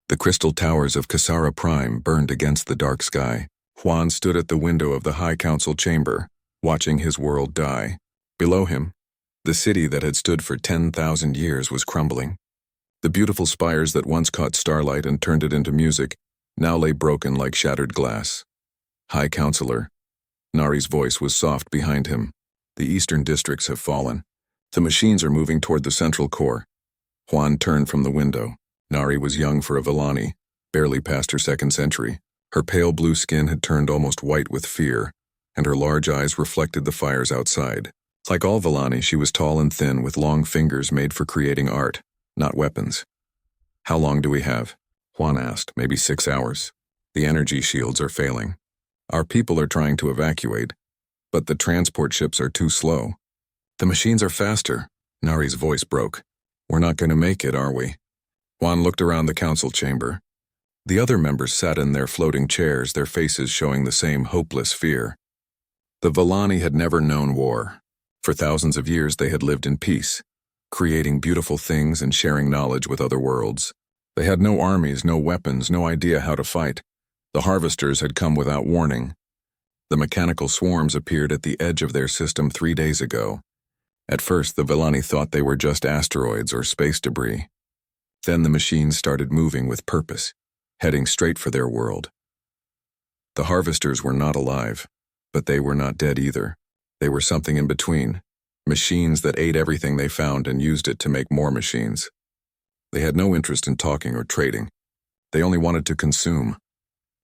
The crystal towers of Kasara Prime burned against the dark sky. Juan stood at the window of the High Council chamber, watching his world die. Below him, the city that had stood for 10,000 years was crumbling. The beautiful spires that once caught starlight and turned it into music now lay broken like shattered glass. High Counselor. Nari's voice was soft behind him. The eastern districts have fallen. The machines are moving toward the central core. Juan turned from the window. Nari was young for a Villani, barely past her second century. Her pale blue skin had turned almost white with fear, and her large eyes reflected the fires outside. Like all Villani, she was tall and thin with long fingers made for creating art, not weapons. "How long do we have?" Juan asked. "Maybe 6 hours. The energy shields are failing. Our people are trying to evacuate, but the transport ships are too slow." "The machines are faster." Nari's voice broke. "We're not going to make it, are we?" Juan looked around the council chamber. The other members sat in their floating chairs, their faces showing the same hopeless fear. The Villani had never known war. For thousands of years they had lived in peace, creating beautiful things and sharing knowledge with other worlds. They had no armies, no weapons, no idea how to fight. The harvesters had come without warning. The mechanical swarms appeared at the edge of their system 3 days ago. At first, the Villani thought they were just asteroids or space debris. Then the machines started moving with purpose, heading straight for their world. The harvesters were not alive, but they were not dead either. They were something in between, machines that ate everything they found and used it to make more machines. They had no interest in talking or trading. They only wanted to consume.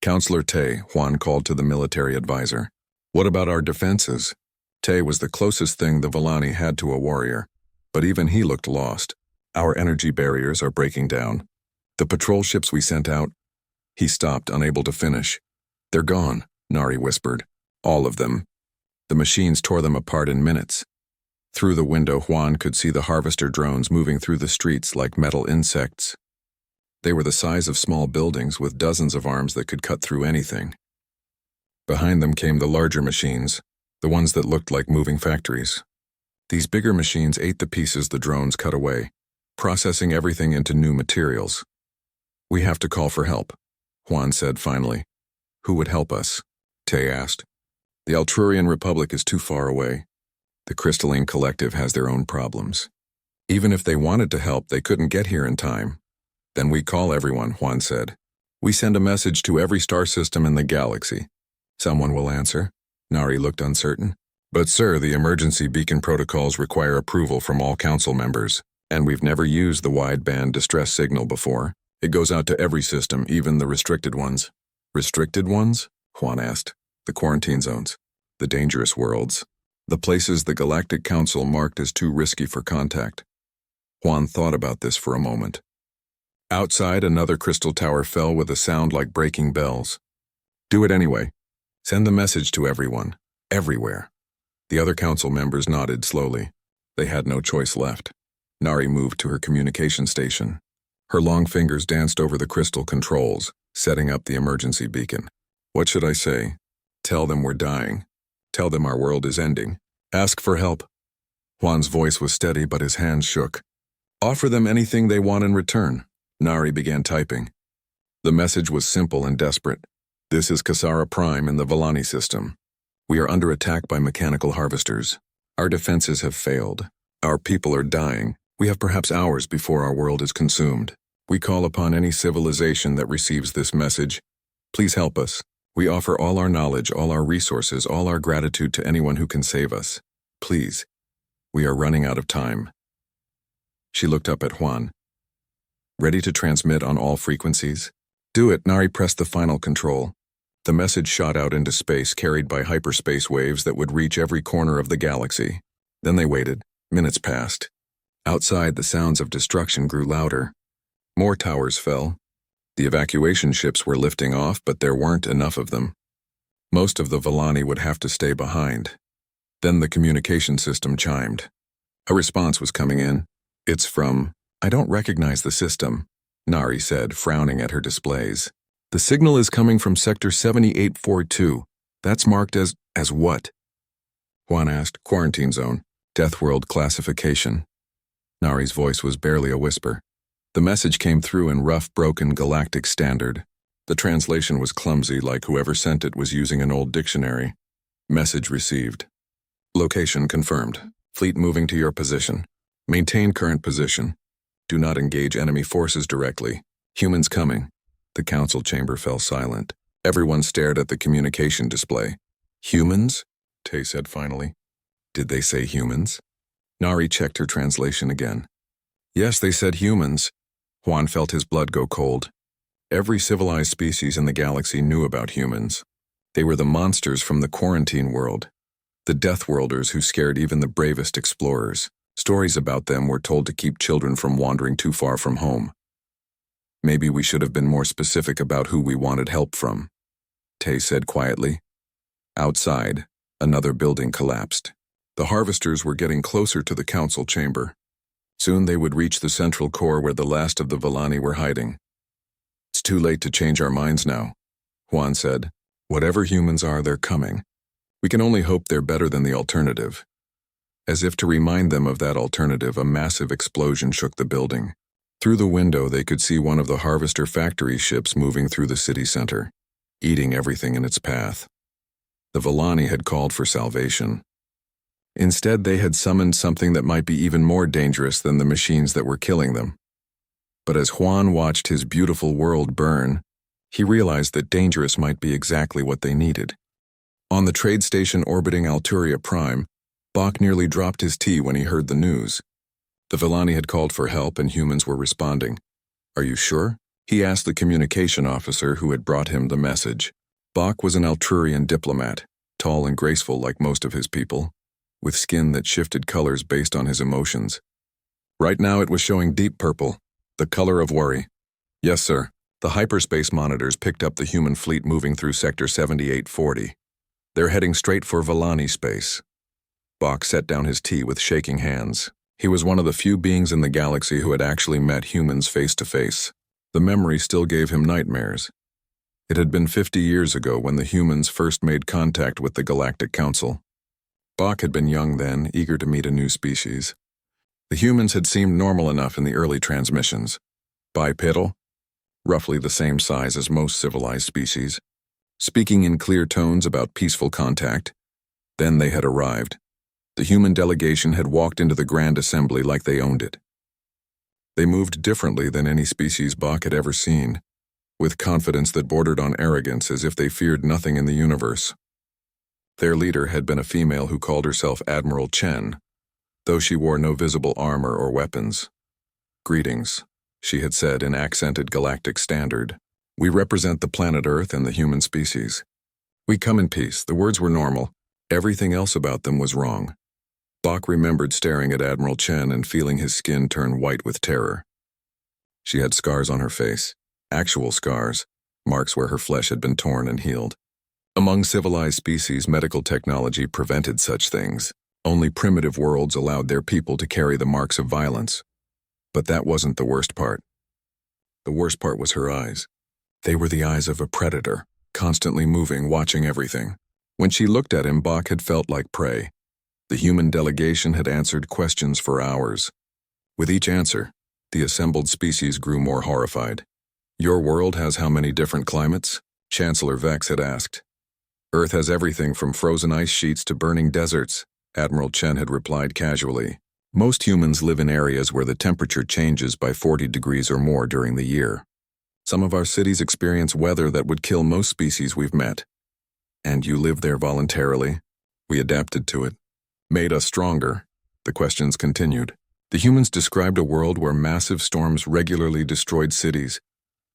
"Counselor Tay," Juan called to the military advisor. "What about our defenses?" Tay was the closest thing the Villani had to a warrior, but even he looked lost. "Our energy barriers are breaking down. The patrol ships we sent out—" He stopped, unable to finish. "They're gone," Nari whispered. "All of them." The machines tore them apart in minutes. Through the window, Juan could see the harvester drones moving through the streets like metal insects. They were the size of small buildings with dozens of arms that could cut through anything. Behind them came the larger machines, the ones that looked like moving factories. These bigger machines ate the pieces the drones cut away, processing everything into new materials. "We have to call for help," Juan said finally. "Who would help us?" Tay asked. "The Altrurian Republic is too far away. The Crystalline Collective has their own problems. Even if they wanted to help, they couldn't get here in time." "Then we call everyone," Juan said. "We send a message to every star system in the galaxy. Someone will answer." Nari looked uncertain. "But sir, the emergency beacon protocols require approval from all council members, and we've never used the wideband distress signal before. It goes out to every system, even the restricted ones." "Restricted ones?" Juan asked. "The quarantine zones, the dangerous worlds, the places the Galactic Council marked as too risky for contact." Juan thought about this for a moment. Outside, another crystal tower fell with a sound like breaking bells. "Do it anyway. Send the message to everyone, everywhere." The other council members nodded slowly. They had no choice left. Nari moved to her communication station. Her long fingers danced over the crystal controls, setting up the emergency beacon. "What should I say? Tell them we're dying. Tell them our world is ending. Ask for help." Juan's voice was steady, but his hands shook. "Offer them anything they want in return." Nari began typing. The message was simple and desperate. "This is Kasara Prime in the Villani system. We are under attack by mechanical harvesters. Our defenses have failed. Our people are dying. We have perhaps hours before our world is consumed. We call upon any civilization that receives this message. Please help us. We offer all our knowledge, all our resources, all our gratitude to anyone who can save us. Please. We are running out of time." She looked up at Juan. "Ready to transmit on all frequencies?" "Do it." Nari pressed the final control. The message shot out into space, carried by hyperspace waves that would reach every corner of the galaxy. Then they waited. Minutes passed. Outside, the sounds of destruction grew louder. More towers fell. The evacuation ships were lifting off, but there weren't enough of them. Most of the Villani would have to stay behind. Then the communication system chimed. A response was coming in. "It's from—" "I don't recognize the system," Nari said, frowning at her displays. "The signal is coming from Sector 7842. That's marked as what?" Juan asked. "Quarantine zone. Deathworld classification." Nari's voice was barely a whisper. The message came through in rough, broken Galactic Standard. The translation was clumsy, like whoever sent it was using an old dictionary. Message received. Location confirmed. Fleet moving to your position. Maintain current position. Do not engage enemy forces directly. Humans coming. The council chamber fell silent. Everyone stared at the communication display. Humans? Tay said finally. Did they say humans? Nari checked her translation again. Yes, they said humans. Juan felt his blood go cold. Every civilized species in the galaxy knew about humans. They were the monsters from the quarantine world. The Deathworlders who scared even the bravest explorers. Stories about them were told to keep children from wandering too far from home. Maybe we should have been more specific about who we wanted help from, Tay said quietly. Outside, another building collapsed. The harvesters were getting closer to the council chamber. Soon they would reach the central core where the last of the Villani were hiding. It's too late to change our minds now, Juan said. Whatever humans are, they're coming. We can only hope they're better than the alternative. As if to remind them of that alternative, a massive explosion shook the building. Through the window, they could see one of the harvester factory ships moving through the city center, eating everything in its path. The Villani had called for salvation. Instead, they had summoned something that might be even more dangerous than the machines that were killing them. But as Juan watched his beautiful world burn, he realized that dangerous might be exactly what they needed. On the trade station orbiting Alturia Prime, Bach nearly dropped his tea when he heard the news. The Villani had called for help and humans were responding. Are you sure? He asked the communication officer who had brought him the message. Bach was an Alturian diplomat, tall and graceful like most of his people, with skin that shifted colors based on his emotions. Right now it was showing deep purple, the color of worry. Yes, sir. The hyperspace monitors picked up the human fleet moving through Sector 7840. They're heading straight for Villani space. Bach set down his tea with shaking hands. He was one of the few beings in the galaxy who had actually met humans face to face. The memory still gave him nightmares. It had been 50 years ago when the humans first made contact with the Galactic Council. Bach had been young then, eager to meet a new species. The humans had seemed normal enough in the early transmissions. Bipedal, roughly the same size as most civilized species, speaking in clear tones about peaceful contact. Then they had arrived. The human delegation had walked into the Grand Assembly like they owned it. They moved differently than any species Bach had ever seen, with confidence that bordered on arrogance as if they feared nothing in the universe. Their leader had been a female who called herself Admiral Chen, though she wore no visible armor or weapons. Greetings, she had said in accented Galactic Standard. We represent the planet Earth and the human species. We come in peace. The words were normal. Everything else about them was wrong. Bach remembered staring at Admiral Chen and feeling his skin turn white with terror. She had scars on her face, actual scars, marks where her flesh had been torn and healed. Among civilized species, medical technology prevented such things. Only primitive worlds allowed their people to carry the marks of violence. But that wasn't the worst part. The worst part was her eyes. They were the eyes of a predator, constantly moving, watching everything. When she looked at him, Bach had felt like prey. The human delegation had answered questions for hours. With each answer, the assembled species grew more horrified. Your world has how many different climates? Chancellor Vex had asked. Earth has everything from frozen ice sheets to burning deserts, Admiral Chen had replied casually. Most humans live in areas where the temperature changes by 40 degrees or more during the year. Some of our cities experience weather that would kill most species we've met. And you live there voluntarily? We adapted to it. Made us stronger. The questions continued. The humans described a world where massive storms regularly destroyed cities,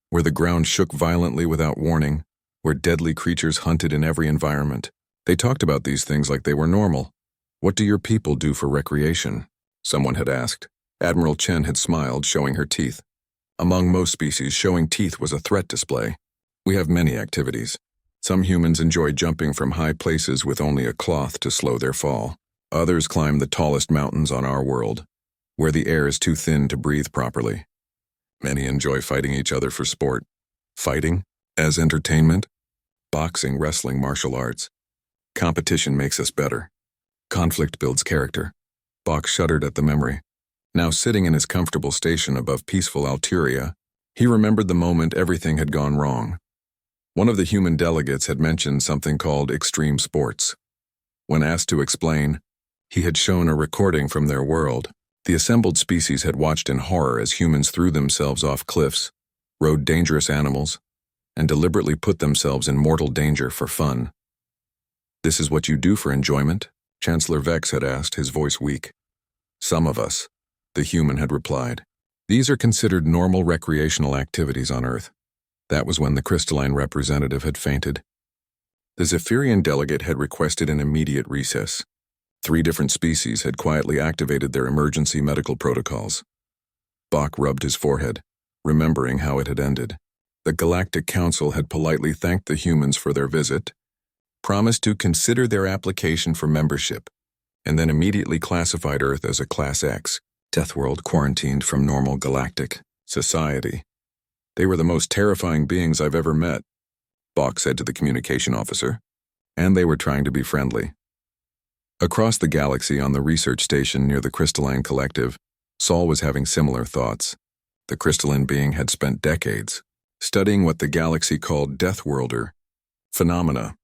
where the ground shook violently without warning, where deadly creatures hunted in every environment. They talked about these things like they were normal. What do your people do for recreation? Someone had asked. Admiral Chen had smiled, showing her teeth. Among most species, showing teeth was a threat display. We have many activities. Some humans enjoy jumping from high places with only a cloth to slow their fall. Others climb the tallest mountains on our world, where the air is too thin to breathe properly. Many enjoy fighting each other for sport. Fighting? As entertainment? Boxing, wrestling, martial arts. Competition makes us better. Conflict builds character. Bach shuddered at the memory. Now sitting in his comfortable station above peaceful Alteria, he remembered the moment everything had gone wrong. One of the human delegates had mentioned something called extreme sports. When asked to explain, he had shown a recording from their world. The assembled species had watched in horror as humans threw themselves off cliffs, rode dangerous animals, and deliberately put themselves in mortal danger for fun. "This is what you do for enjoyment?" Chancellor Vex had asked, his voice weak. "Some of us," the human had replied. "These are considered normal recreational activities on Earth." That was when the crystalline representative had fainted. The Zephyrian delegate had requested an immediate recess. 3 different species had quietly activated their emergency medical protocols. Bach rubbed his forehead, remembering how it had ended. The Galactic Council had politely thanked the humans for their visit, promised to consider their application for membership, and then immediately classified Earth as a Class X, Deathworld quarantined from normal galactic society. "They were the most terrifying beings I've ever met," Bach said to the communication officer, "and they were trying to be friendly." Across the galaxy on the research station near the Crystalline Collective, Saul was having similar thoughts. The crystalline being had spent decades studying what the galaxy called Deathworlder phenomena,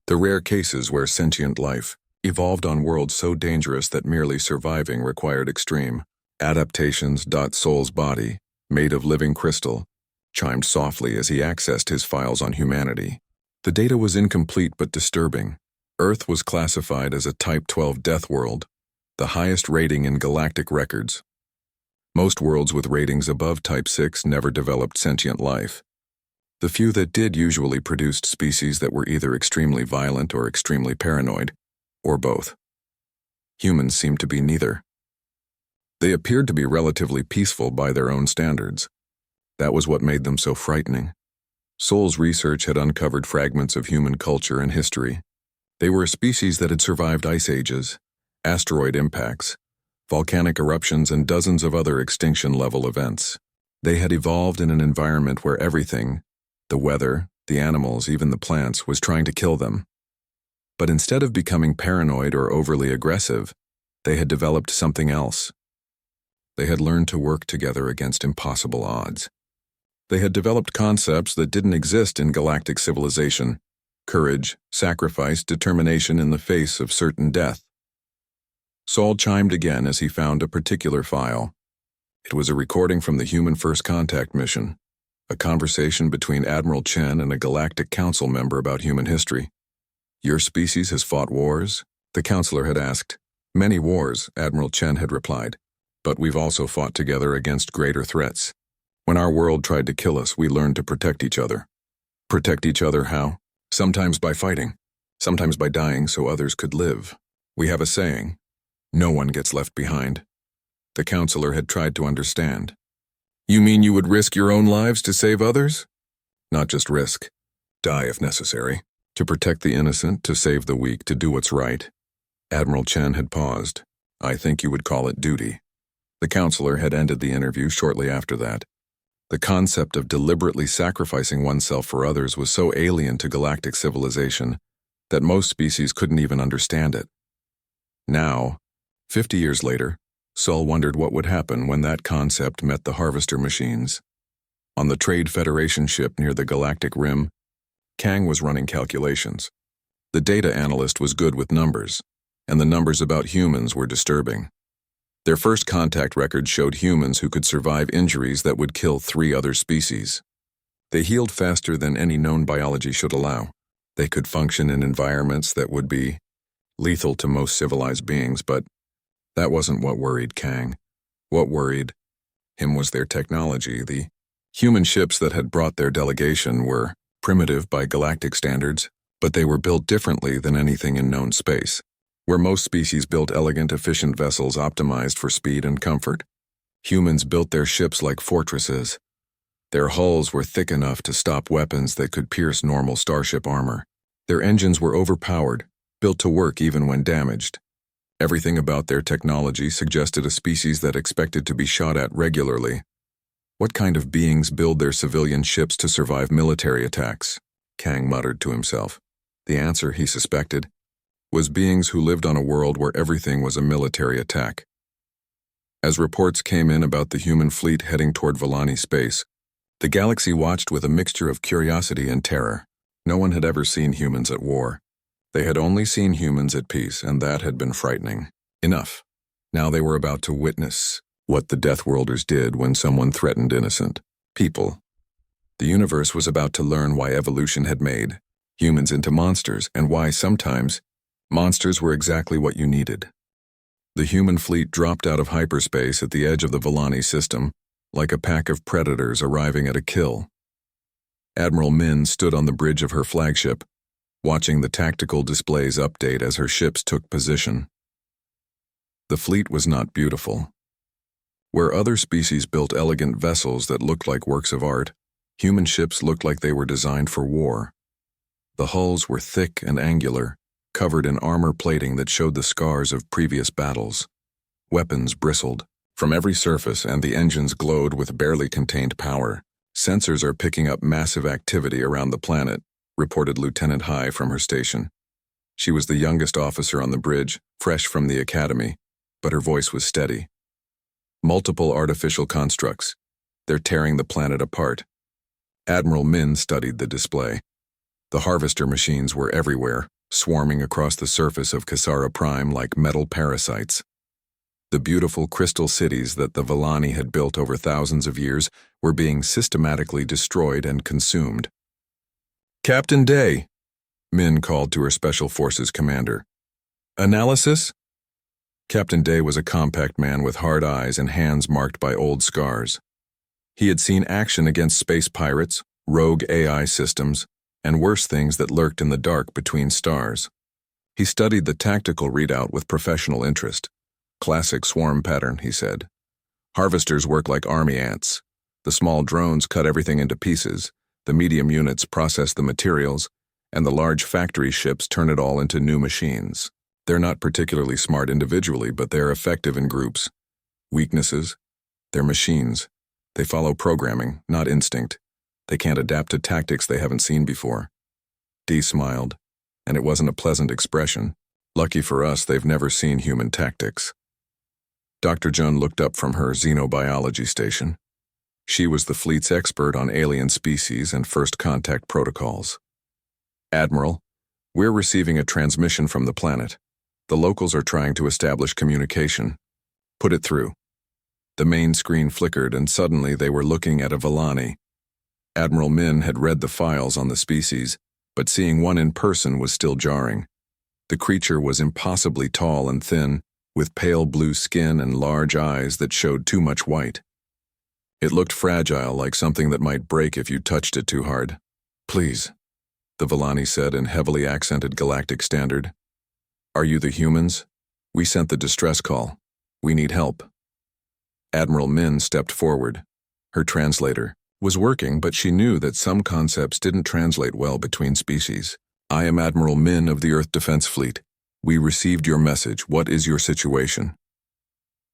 the rare cases where sentient life evolved on worlds so dangerous that merely surviving required extreme adaptations. Saul's body, made of living crystal, chimed softly as he accessed his files on humanity. The data was incomplete but disturbing. Earth was classified as a Type 12 death world, the highest rating in galactic records. Most worlds with ratings above Type 6 never developed sentient life. The few that did usually produced species that were either extremely violent or extremely paranoid, or both. Humans seemed to be neither. They appeared to be relatively peaceful by their own standards. That was what made them so frightening. Soul's research had uncovered fragments of human culture and history. They were a species that had survived ice ages, asteroid impacts, volcanic eruptions, and dozens of other extinction-level events. They had evolved in an environment where everything, the weather, the animals, even the plants, was trying to kill them. But instead of becoming paranoid or overly aggressive, they had developed something else. They had learned to work together against impossible odds. They had developed concepts that didn't exist in galactic civilization: courage, sacrifice, determination in the face of certain death. Saul chimed again as he found a particular file. It was a recording from the Human First Contact mission, a conversation between Admiral Chen and a Galactic Council member about human history. "Your species has fought wars?" the counselor had asked. "Many wars," Admiral Chen had replied, "but we've also fought together against greater threats. When our world tried to kill us, we learned to protect each other." "Protect each other how?" "Sometimes by fighting, sometimes by dying so others could live. We have a saying, 'No one gets left behind.'" The counselor had tried to understand. "You mean you would risk your own lives to save others?" "Not just risk. Die if necessary. To protect the innocent, to save the weak, to do what's right." Admiral Chen had paused. "I think you would call it duty." The counselor had ended the interview shortly after that. The concept of deliberately sacrificing oneself for others was so alien to galactic civilization that most species couldn't even understand it. Now, 50 years later, Saul wondered what would happen when that concept met the harvester machines. On the Trade Federation ship near the galactic rim, Kang was running calculations. The data analyst was good with numbers, and the numbers about humans were disturbing. Their first contact records showed humans who could survive injuries that would kill 3 other species. They healed faster than any known biology should allow. They could function in environments that would be lethal to most civilized beings, but that wasn't what worried Kang. What worried him was their technology. The human ships that had brought their delegation were primitive by galactic standards, but they were built differently than anything in known space. Where most species built elegant, efficient vessels optimized for speed and comfort, humans built their ships like fortresses. Their hulls were thick enough to stop weapons that could pierce normal starship armor. Their engines were overpowered, built to work even when damaged. Everything about their technology suggested a species that expected to be shot at regularly. What kind of beings build their civilian ships to survive military attacks? Kang muttered to himself. The answer, he suspected, was beings who lived on a world where everything was a military attack. As reports came in about the human fleet heading toward Volani space, the galaxy watched with a mixture of curiosity and terror. No one had ever seen humans at war. They had only seen humans at peace, and that had been frightening. Enough. Now they were about to witness what the Deathworlders did when someone threatened innocent people. The universe was about to learn why evolution had made humans into monsters, and why sometimes monsters were exactly what you needed. The human fleet dropped out of hyperspace at the edge of the Volani system, like a pack of predators arriving at a kill. Admiral Min stood on the bridge of her flagship, watching the tactical displays update as her ships took position. The fleet was not beautiful. Where other species built elegant vessels that looked like works of art, human ships looked like they were designed for war. The hulls were thick and angular, covered in armor plating that showed the scars of previous battles. Weapons bristled from every surface, and the engines glowed with barely contained power. Sensors are picking up massive activity around the planet, reported Lieutenant Hai from her station. She was the youngest officer on the bridge, fresh from the academy, but her voice was steady. Multiple artificial constructs. They're tearing the planet apart. Admiral Min studied the display. The harvester machines were everywhere, swarming across the surface of Kasara Prime like metal parasites. The beautiful crystal cities that the Volani had built over thousands of years were being systematically destroyed and consumed. "Captain Day," Min called to her Special Forces commander. "Analysis?" Captain Day was a compact man with hard eyes and hands marked by old scars. He had seen action against space pirates, rogue AI systems, and worse things that lurked in the dark between stars. He studied the tactical readout with professional interest. "Classic swarm pattern," he said. "Harvesters work like army ants. The small drones cut everything into pieces, the medium units process the materials, and the large factory ships turn it all into new machines. They're not particularly smart individually, but they're effective in groups. Weaknesses? They're machines. They follow programming, not instinct. They can't adapt to tactics they haven't seen before." Dee smiled, and it wasn't a pleasant expression. Lucky for us, they've never seen human tactics. Dr. Jun looked up from her xenobiology station. She was the fleet's expert on alien species and first contact protocols. "Admiral, we're receiving a transmission from the planet. The locals are trying to establish communication. Put it through." The main screen flickered, and suddenly they were looking at a Volani. Admiral Min had read the files on the species, but seeing one in person was still jarring. The creature was impossibly tall and thin, with pale blue skin and large eyes that showed too much white. It looked fragile, like something that might break if you touched it too hard. "Please," the Volani said in heavily accented Galactic Standard. "Are you the humans? We sent the distress call. We need help." Admiral Min stepped forward. Her translator was working, but she knew that some concepts didn't translate well between species. "I am Admiral Min of the Earth Defense Fleet. We received your message. What is your situation?"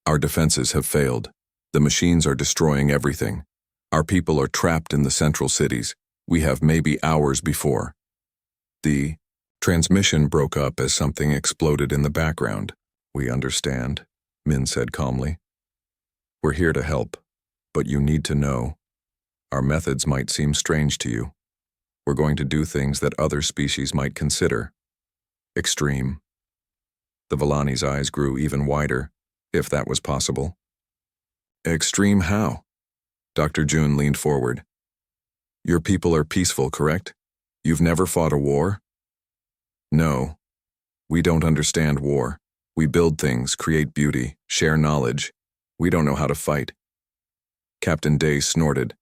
"Our defenses have failed. The machines are destroying everything. Our people are trapped in the central cities. We have maybe hours before." The transmission broke up as something exploded in the background. "We understand," Min said calmly. "We're here to help, but you need to know. Our methods might seem strange to you. We're going to do things that other species might consider extreme." The Volani's eyes grew even wider, if that was possible. "Extreme how?" Dr. Jun leaned forward. "Your people are peaceful, correct? You've never fought a war?" "No. We don't understand war. We build things, create beauty, share knowledge. We don't know how to fight." Captain Day snorted.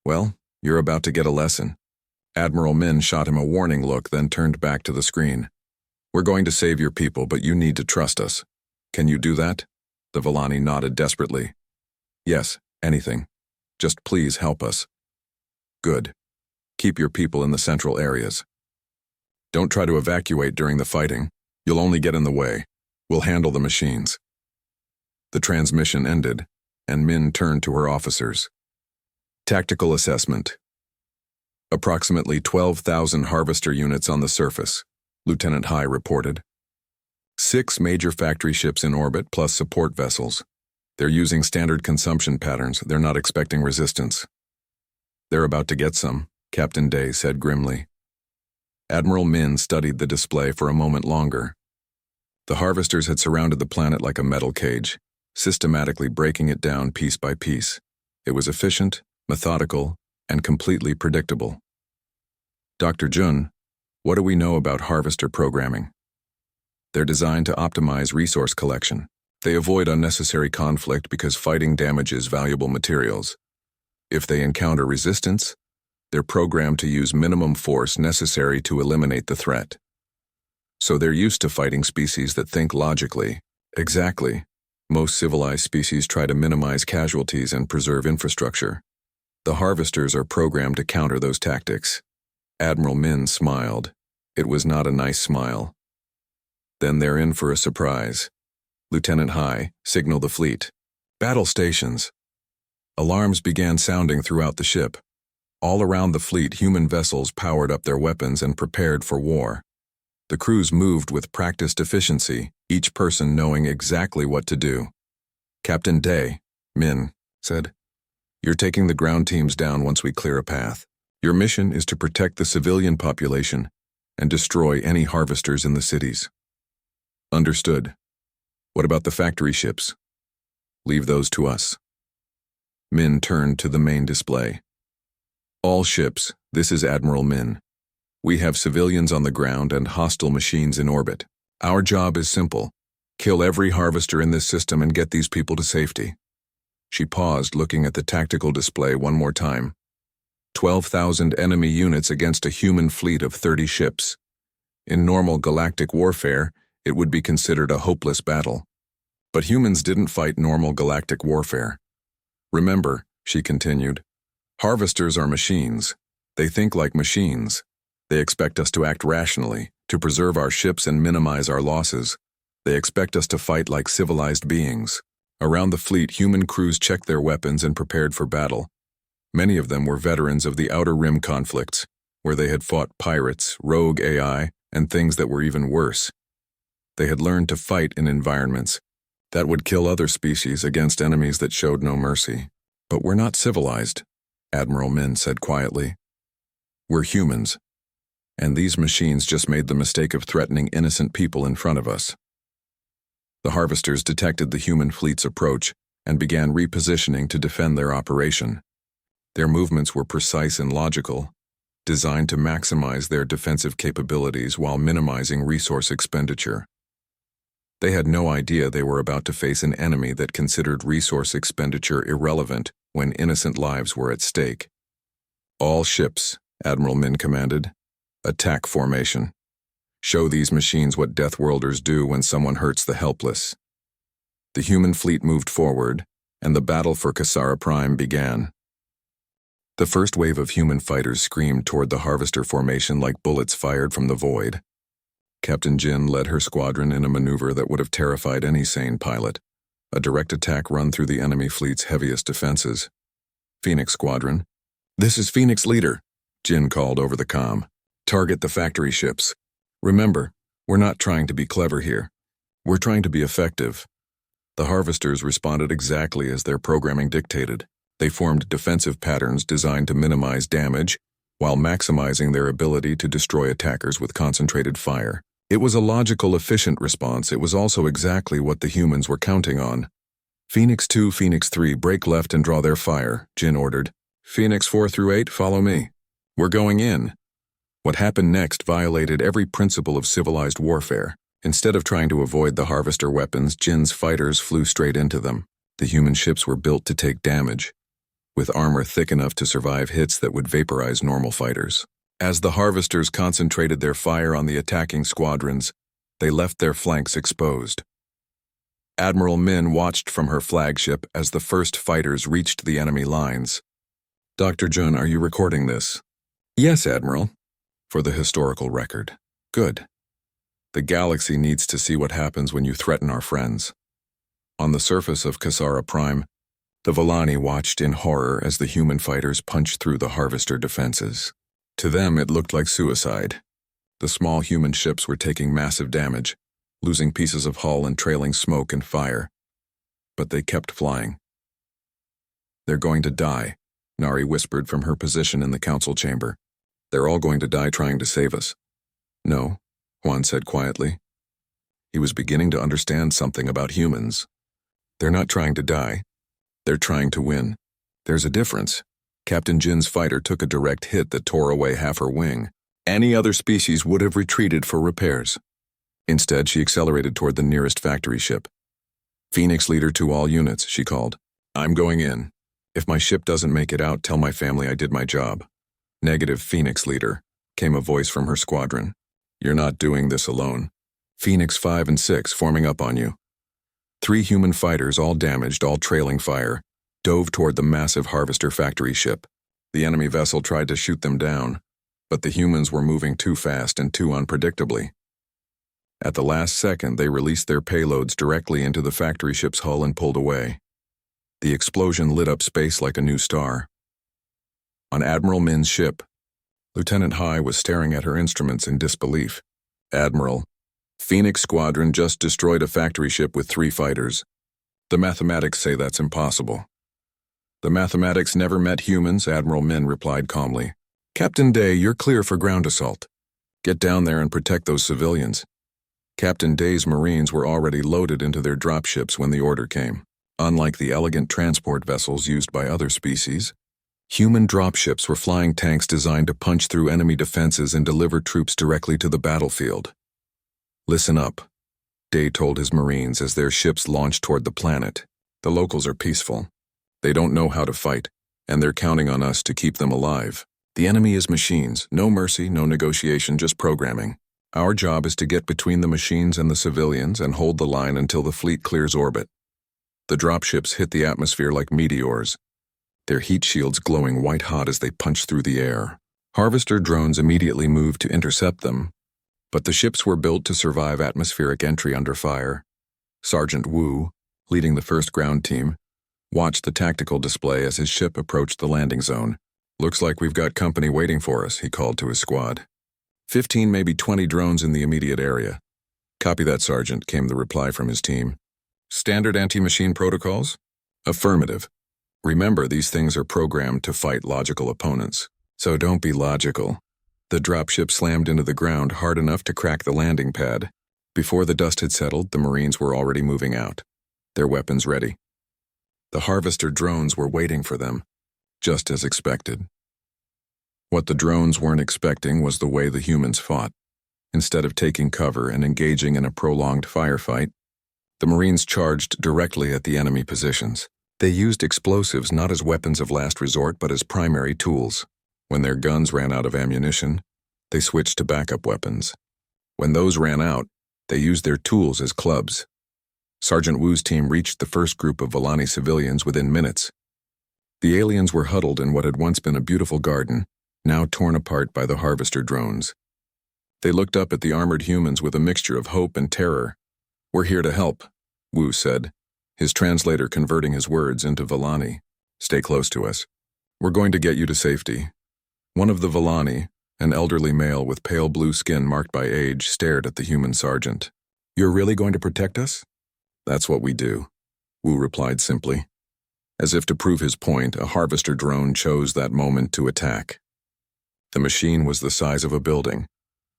"Well, you're about to get a lesson." Admiral Min shot him a warning look, then turned back to the screen. "We're going to save your people, but you need to trust us. Can you do that?" The Volani nodded desperately. "Yes, anything. Just please help us." "Good. Keep your people in the central areas. Don't try to evacuate during the fighting. You'll only get in the way. We'll handle the machines." The transmission ended, and Min turned to her officers. Tactical assessment. Approximately 12,000 harvester units on the surface, Lieutenant Hai reported. 6 major factory ships in orbit plus support vessels. They're using standard consumption patterns. They're not expecting resistance. They're about to get some, Captain Day said grimly. Admiral Min studied the display for a moment longer. The harvesters had surrounded the planet like a metal cage, systematically breaking it down piece by piece. It was efficient, methodical, and completely predictable. Dr. Jun, what do we know about harvester programming? They're designed to optimize resource collection. They avoid unnecessary conflict because fighting damages valuable materials. If they encounter resistance, they're programmed to use minimum force necessary to eliminate the threat. So they're used to fighting species that think logically. Exactly. Most civilized species try to minimize casualties and preserve infrastructure. The harvesters are programmed to counter those tactics. Admiral Min smiled. It was not a nice smile. Then they're in for a surprise. Lieutenant Hai, signal the fleet. Battle stations. Alarms began sounding throughout the ship. All around the fleet, human vessels powered up their weapons and prepared for war. The crews moved with practiced efficiency, each person knowing exactly what to do. Captain Day, Min, said, "You're taking the ground teams down once we clear a path. Your mission is to protect the civilian population and destroy any harvesters in the cities." Understood. What about the factory ships? Leave those to us. Min turned to the main display. All ships, this is Admiral Min. We have civilians on the ground and hostile machines in orbit. Our job is simple. Kill every harvester in this system and get these people to safety. She paused, looking at the tactical display one more time. 12,000 enemy units against a human fleet of 30 ships. In normal galactic warfare, it would be considered a hopeless battle. But humans didn't fight normal galactic warfare. Remember, she continued, harvesters are machines. They think like machines. They expect us to act rationally, to preserve our ships and minimize our losses. They expect us to fight like civilized beings. Around the fleet, human crews checked their weapons and prepared for battle. Many of them were veterans of the Outer Rim conflicts, where they had fought pirates, rogue AI, and things that were even worse. They had learned to fight in environments that would kill other species against enemies that showed no mercy. But we're not civilized, Admiral Min said quietly. We're humans. And these machines just made the mistake of threatening innocent people in front of us. The harvesters detected the human fleet's approach and began repositioning to defend their operation. Their movements were precise and logical, designed to maximize their defensive capabilities while minimizing resource expenditure. They had no idea they were about to face an enemy that considered resource expenditure irrelevant when innocent lives were at stake. All ships, Admiral Min commanded. Attack formation. Show these machines what Deathworlders do when someone hurts the helpless. The human fleet moved forward, and the battle for Kasara Prime began. The first wave of human fighters screamed toward the harvester formation like bullets fired from the void. Captain Jin led her squadron in a maneuver that would have terrified any sane pilot, a direct attack run through the enemy fleet's heaviest defenses. Phoenix Squadron. This is Phoenix Leader, Jin called over the comm. Target the factory ships. Remember, we're not trying to be clever here. We're trying to be effective. The harvesters responded exactly as their programming dictated. They formed defensive patterns designed to minimize damage while maximizing their ability to destroy attackers with concentrated fire. It was a logical, efficient response. It was also exactly what the humans were counting on. Phoenix 2, Phoenix 3, break left and draw their fire, Jin ordered. Phoenix 4 through 8, follow me. We're going in. What happened next violated every principle of civilized warfare. Instead of trying to avoid the harvester weapons, Jin's fighters flew straight into them. The human ships were built to take damage, with armor thick enough to survive hits that would vaporize normal fighters. As the harvesters concentrated their fire on the attacking squadrons, they left their flanks exposed. Admiral Min watched from her flagship as the first fighters reached the enemy lines. Dr. Jun, are you recording this? Yes, Admiral. For the historical record. Good. The galaxy needs to see what happens when you threaten our friends. On the surface of Kasara Prime, the Volani watched in horror as the human fighters punched through the harvester defenses. To them, it looked like suicide. The small human ships were taking massive damage, losing pieces of hull and trailing smoke and fire. but they kept flying. "They're going to die," Nari whispered from her position in the council chamber. "They're all going to die trying to save us." "No," Juan said quietly. He was beginning to understand something about humans. "They're not trying to die. They're trying to win. There's a difference." Captain Jin's fighter took a direct hit that tore away half her wing. Any other species would have retreated for repairs. Instead, she accelerated toward the nearest factory ship. "Phoenix leader to all units," she called. "I'm going in. If my ship doesn't make it out, tell my family I did my job." "Negative, Phoenix leader," came a voice from her squadron. "You're not doing this alone. Phoenix 5 and 6 forming up on you." 3 human fighters, all damaged, all trailing fire, dove toward the massive harvester factory ship. The enemy vessel tried to shoot them down, but the humans were moving too fast and too unpredictably. At the last second, they released their payloads directly into the factory ship's hull and pulled away. The explosion lit up space like a new star. On Admiral Min's ship, Lieutenant Hai was staring at her instruments in disbelief. "Admiral, Phoenix Squadron just destroyed a factory ship with 3 fighters. The mathematics say that's impossible." "The mathematics never met humans," Admiral Min replied calmly. "Captain Day, you're clear for ground assault. Get down there and protect those civilians." Captain Day's Marines were already loaded into their dropships when the order came. Unlike the elegant transport vessels used by other species, human dropships were flying tanks designed to punch through enemy defenses and deliver troops directly to the battlefield. "Listen up," Day told his Marines as their ships launched toward the planet. "The locals are peaceful. They don't know how to fight, and they're counting on us to keep them alive. The enemy is machines, no mercy, no negotiation, just programming. Our job is to get between the machines and the civilians and hold the line until the fleet clears orbit." The dropships hit the atmosphere like meteors, their heat shields glowing white-hot as they punched through the air. Harvester drones immediately moved to intercept them, but the ships were built to survive atmospheric entry under fire. Sergeant Wu, leading the first ground team, watched the tactical display as his ship approached the landing zone. "Looks like we've got company waiting for us," he called to his squad. 15, maybe 20 drones in the immediate area." "Copy that, Sergeant," came the reply from his team. "Standard anti-machine protocols?" "Affirmative. Remember, these things are programmed to fight logical opponents, so don't be logical." The dropship slammed into the ground hard enough to crack the landing pad. Before the dust had settled, the Marines were already moving out, their weapons ready. The harvester drones were waiting for them, just as expected. What the drones weren't expecting was the way the humans fought. Instead of taking cover and engaging in a prolonged firefight, the Marines charged directly at the enemy positions. They used explosives not as weapons of last resort but as primary tools. When their guns ran out of ammunition, they switched to backup weapons. When those ran out, they used their tools as clubs. Sergeant Wu's team reached the first group of Volani civilians within minutes. The aliens were huddled in what had once been a beautiful garden, now torn apart by the harvester drones. They looked up at the armored humans with a mixture of hope and terror. "We're here to help," Wu said, his translator converting his words into Volani. "Stay close to us. We're going to get you to safety." One of the Volani, an elderly male with pale blue skin marked by age, stared at the human sergeant. "You're really going to protect us?" "That's what we do," Wu replied simply. As if to prove his point, a harvester drone chose that moment to attack. The machine was the size of a building,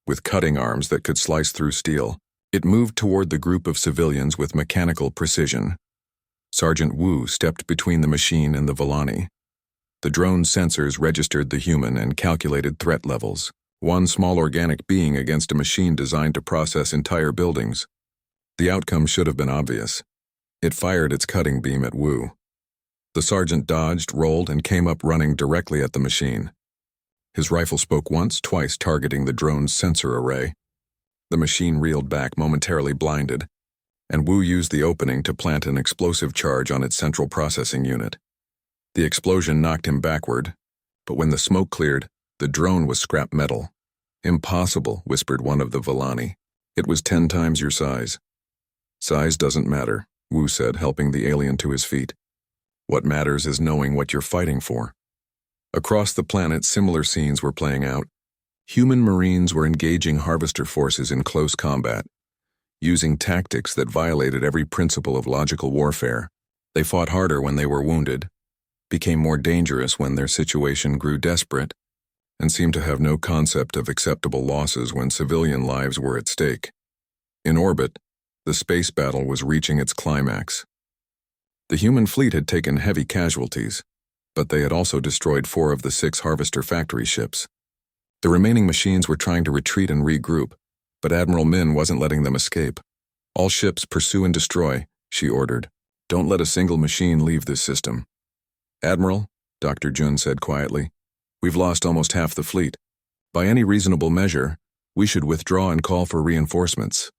with cutting arms that could slice through steel. It moved toward the group of civilians with mechanical precision. Sergeant Wu stepped between the machine and the Volani. The drone's sensors registered the human and calculated threat levels. One small organic being against a machine designed to process entire buildings. The outcome should have been obvious. It fired its cutting beam at Wu. The sergeant dodged, rolled, and came up running directly at the machine. His rifle spoke once, twice targeting the drone's sensor array. The machine reeled back, momentarily blinded, and Wu used the opening to plant an explosive charge on its central processing unit. The explosion knocked him backward, but when the smoke cleared, the drone was scrap metal. "Impossible," whispered one of the Volani. "It was 10 times your size." "Size doesn't matter," Wu said, helping the alien to his feet. "What matters is knowing what you're fighting for." Across the planet, similar scenes were playing out. Human Marines were engaging harvester forces in close combat, using tactics that violated every principle of logical warfare. They fought harder when they were wounded, became more dangerous when their situation grew desperate, and seemed to have no concept of acceptable losses when civilian lives were at stake. In orbit, the space battle was reaching its climax. The human fleet had taken heavy casualties, but they had also destroyed 4 of the 6 Harvester factory ships. The remaining machines were trying to retreat and regroup, but Admiral Min wasn't letting them escape. "All ships pursue and destroy," she ordered. "Don't let a single machine leave this system." "Admiral," Dr. Jun said quietly, "we've lost almost half the fleet. By any reasonable measure, we should withdraw and call for reinforcements."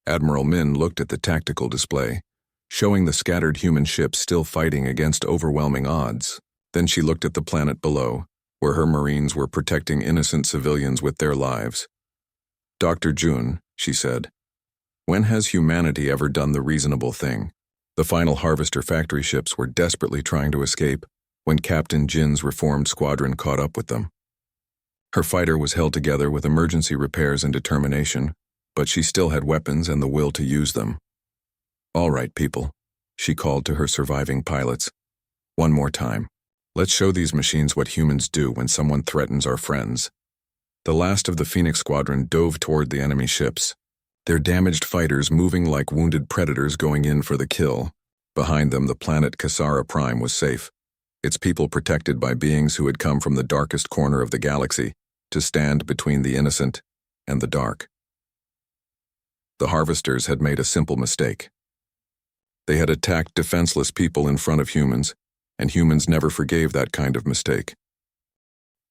Admiral Min looked at the tactical display, showing the scattered human ships still fighting against overwhelming odds. Then she looked at the planet below, where her Marines were protecting innocent civilians with their lives. "Dr. Jun," she said, "when has humanity ever done the reasonable thing?" The final Harvester factory ships were desperately trying to escape when Captain Jin's reformed squadron caught up with them. Her fighter was held together with emergency repairs and determination, but she still had weapons and the will to use them. "All right, people," she called to her surviving pilots. "One more time. Let's show these machines what humans do when someone threatens our friends." The last of the Phoenix Squadron dove toward the enemy ships, their damaged fighters moving like wounded predators going in for the kill. Behind them, the planet Kasara Prime was safe, its people protected by beings who had come from the darkest corner of the galaxy to stand between the innocent and the dark. The Harvesters had made a simple mistake. They had attacked defenseless people in front of humans, and humans never forgave that kind of mistake.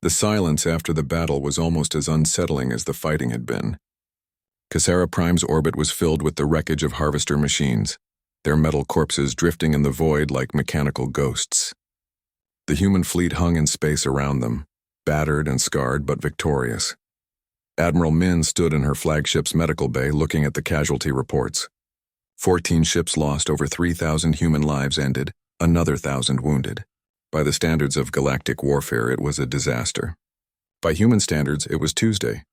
The silence after the battle was almost as unsettling as the fighting had been. Kasara Prime's orbit was filled with the wreckage of Harvester machines, their metal corpses drifting in the void like mechanical ghosts. The human fleet hung in space around them, battered and scarred but victorious. Admiral Min stood in her flagship's medical bay looking at the casualty reports. 14 ships lost, over 3,000 human lives ended, another 1,000 wounded. By the standards of galactic warfare, it was a disaster. By human standards, it was Tuesday.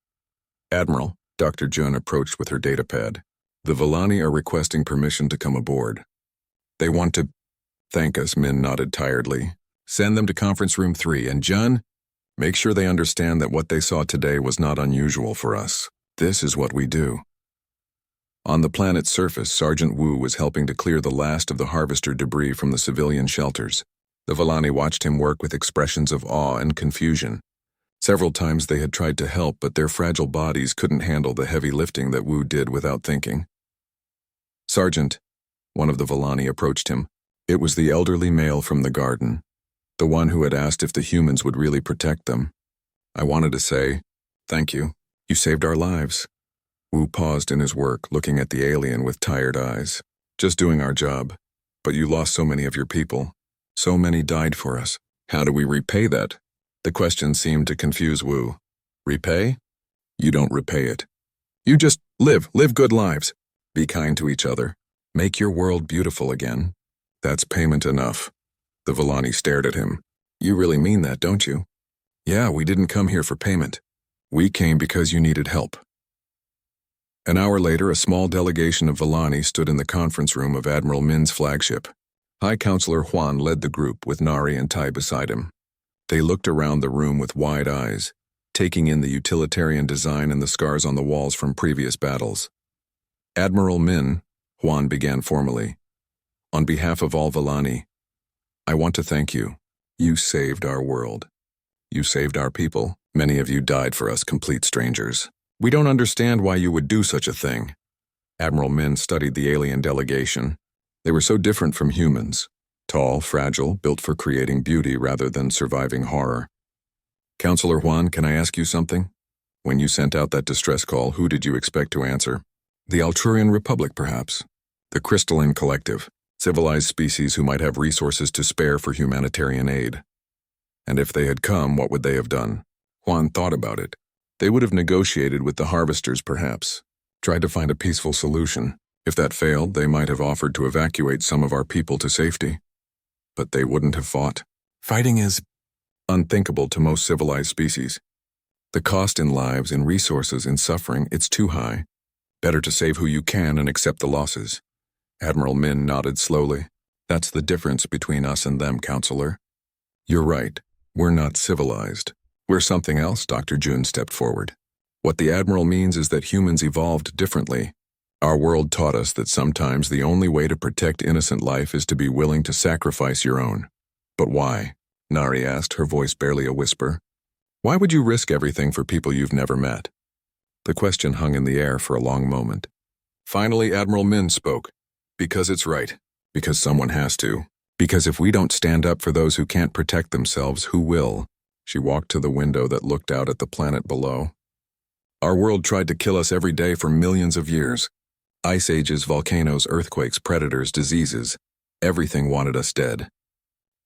"Admiral," Dr. Jun approached with her datapad, "the Villani are requesting permission to come aboard. They want to thank us," Min nodded tiredly. "Send them to conference room 3, and Jun, make sure they understand that what they saw today was not unusual for us. This is what we do." On the planet's surface, Sergeant Wu was helping to clear the last of the Harvester debris from the civilian shelters. The Villani watched him work with expressions of awe and confusion. Several times they had tried to help, but their fragile bodies couldn't handle the heavy lifting that Wu did without thinking. "Sergeant," one of the Villani approached him. It was the elderly male from the garden, the one who had asked if the humans would really protect them. "I wanted to say, thank you. You saved our lives." Wu paused in his work, looking at the alien with tired eyes. "Just doing our job. But you lost so many of your people. So many died for us. How do we repay that?" The question seemed to confuse Wu. "Repay? You don't repay it. You just live good lives. Be kind to each other. Make your world beautiful again. That's payment enough." The Villani stared at him. "You really mean that, don't you?" "Yeah, we didn't come here for payment. We came because you needed help." An hour later, a small delegation of Villani stood in the conference room of Admiral Min's flagship. High Counselor Huan led the group, with Nari and Tai beside him. They looked around the room with wide eyes, taking in the utilitarian design and the scars on the walls from previous battles. "Admiral Min," Huan began formally, "on behalf of all Villani, I want to thank you. You saved our world. You saved our people. Many of you died for us, complete strangers. We don't understand why you would do such a thing." Admiral Min studied the alien delegation. They were so different from humans. Tall, fragile, built for creating beauty rather than surviving horror. "Counselor Huan, can I ask you something? When you sent out that distress call, who did you expect to answer? The Alturian Republic, perhaps? The Crystalline Collective, civilized species who might have resources to spare for humanitarian aid. And if they had come, what would they have done?" Huan thought about it. They would have negotiated with the Harvesters, perhaps. Tried to find a peaceful solution. If that failed, they might have offered to evacuate some of our people to safety. But they wouldn't have fought. Fighting is unthinkable to most civilized species. The cost in lives, in resources, in suffering, it's too high. Better to save who you can and accept the losses. Admiral Min nodded slowly. That's the difference between us and them, counselor. You're right. We're not civilized. We're something else, Dr. June stepped forward. What the Admiral means is that humans evolved differently. Our world taught us that sometimes the only way to protect innocent life is to be willing to sacrifice your own. But why? Nari asked, her voice barely a whisper. Why would you risk everything for people you've never met? The question hung in the air for a long moment. Finally, Admiral Min spoke. Because it's right. Because someone has to. Because if we don't stand up for those who can't protect themselves, who will? She walked to the window that looked out at the planet below. Our world tried to kill us every day for millions of years. Ice ages, volcanoes, earthquakes, predators, diseases. Everything wanted us dead.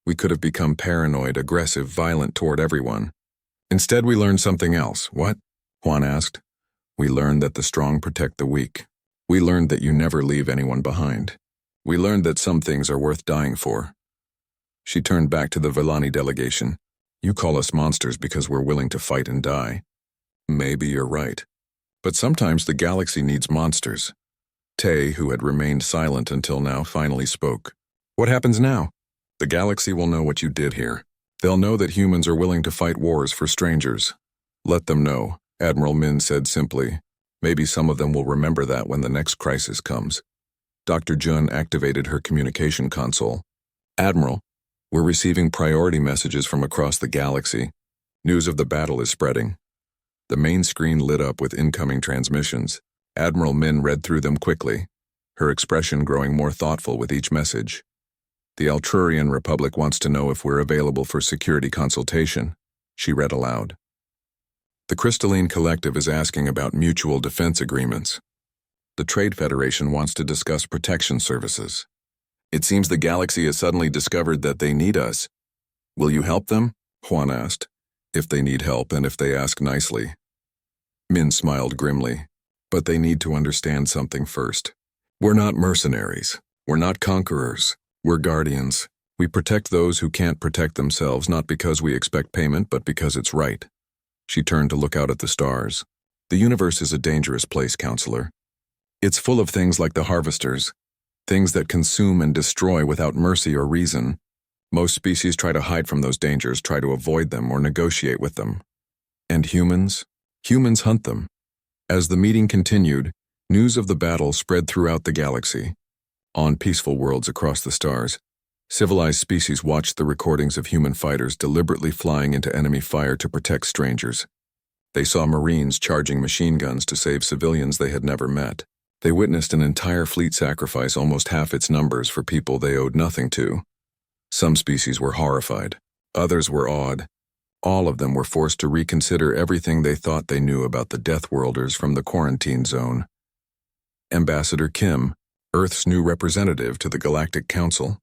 We could have become paranoid, aggressive, violent toward everyone. Instead, we learned something else. What? Juan asked. We learned that the strong protect the weak. We learned that you never leave anyone behind. We learned that some things are worth dying for. She turned back to the Villani delegation. You call us monsters because we're willing to fight and die. Maybe you're right. But sometimes the galaxy needs monsters. Tay, who had remained silent until now, finally spoke. What happens now? The galaxy will know what you did here. They'll know that humans are willing to fight wars for strangers. Let them know, Admiral Min said simply. Maybe some of them will remember that when the next crisis comes. Dr. Jun activated her communication console. Admiral, we're receiving priority messages from across the galaxy. News of the battle is spreading. The main screen lit up with incoming transmissions. Admiral Min read through them quickly, her expression growing more thoughtful with each message. The Altrurian Republic wants to know if we're available for security consultation, she read aloud. The Crystalline Collective is asking about mutual defense agreements. The Trade Federation wants to discuss protection services. It seems the galaxy has suddenly discovered that they need us. Will you help them? Juan asked. If they need help and if they ask nicely. Min smiled grimly. But they need to understand something first. We're not mercenaries. We're not conquerors. We're guardians. We protect those who can't protect themselves, not because we expect payment, but because it's right. She turned to look out at the stars. The universe is a dangerous place, counselor. It's full of things like the harvesters, things that consume and destroy without mercy or reason. Most species try to hide from those dangers, try to avoid them or negotiate with them. And humans? Humans hunt them. As the meeting continued, news of the battle spread throughout the galaxy. On peaceful worlds across the stars, civilized species watched the recordings of human fighters deliberately flying into enemy fire to protect strangers. They saw Marines charging machine guns to save civilians they had never met. They witnessed an entire fleet sacrifice almost half its numbers for people they owed nothing to. Some species were horrified. Others were awed. All of them were forced to reconsider everything they thought they knew about the Deathworlders from the quarantine zone. Ambassador Kim, Earth's new representative to the Galactic Council,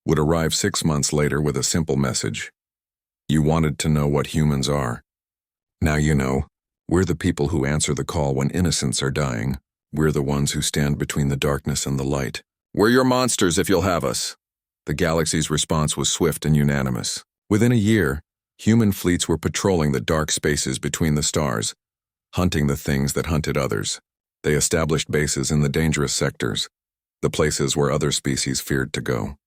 would arrive 6 months later with a simple message. You wanted to know what humans are. Now you know. We're the people who answer the call when innocents are dying. We're the ones who stand between the darkness and the light. We're your monsters if you'll have us. The galaxy's response was swift and unanimous. Within a year, human fleets were patrolling the dark spaces between the stars, hunting the things that hunted others. They established bases in the dangerous sectors, the places where other species feared to go.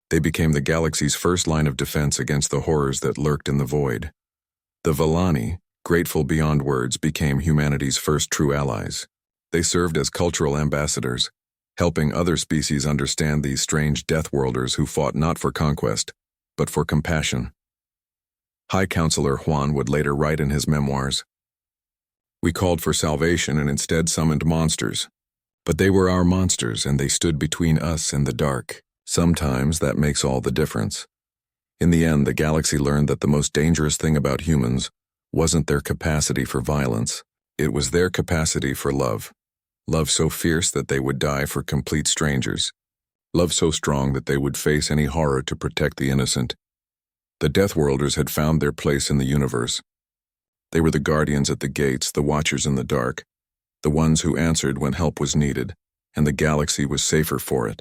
They became the galaxy's first line of defense against the horrors that lurked in the void. The Villani, grateful beyond words, became humanity's first true allies. They served as cultural ambassadors, helping other species understand these strange Deathworlders who fought not for conquest, but for compassion. High Counselor Juan would later write in his memoirs, "We called for salvation and instead summoned monsters. But they were our monsters and they stood between us and the dark. Sometimes that makes all the difference." In the end, the galaxy learned that the most dangerous thing about humans wasn't their capacity for violence. It was their capacity for love. Love so fierce that they would die for complete strangers. Love so strong that they would face any horror to protect the innocent. The Deathworlders had found their place in the universe. They were the guardians at the gates, the watchers in the dark, the ones who answered when help was needed, and the galaxy was safer for it.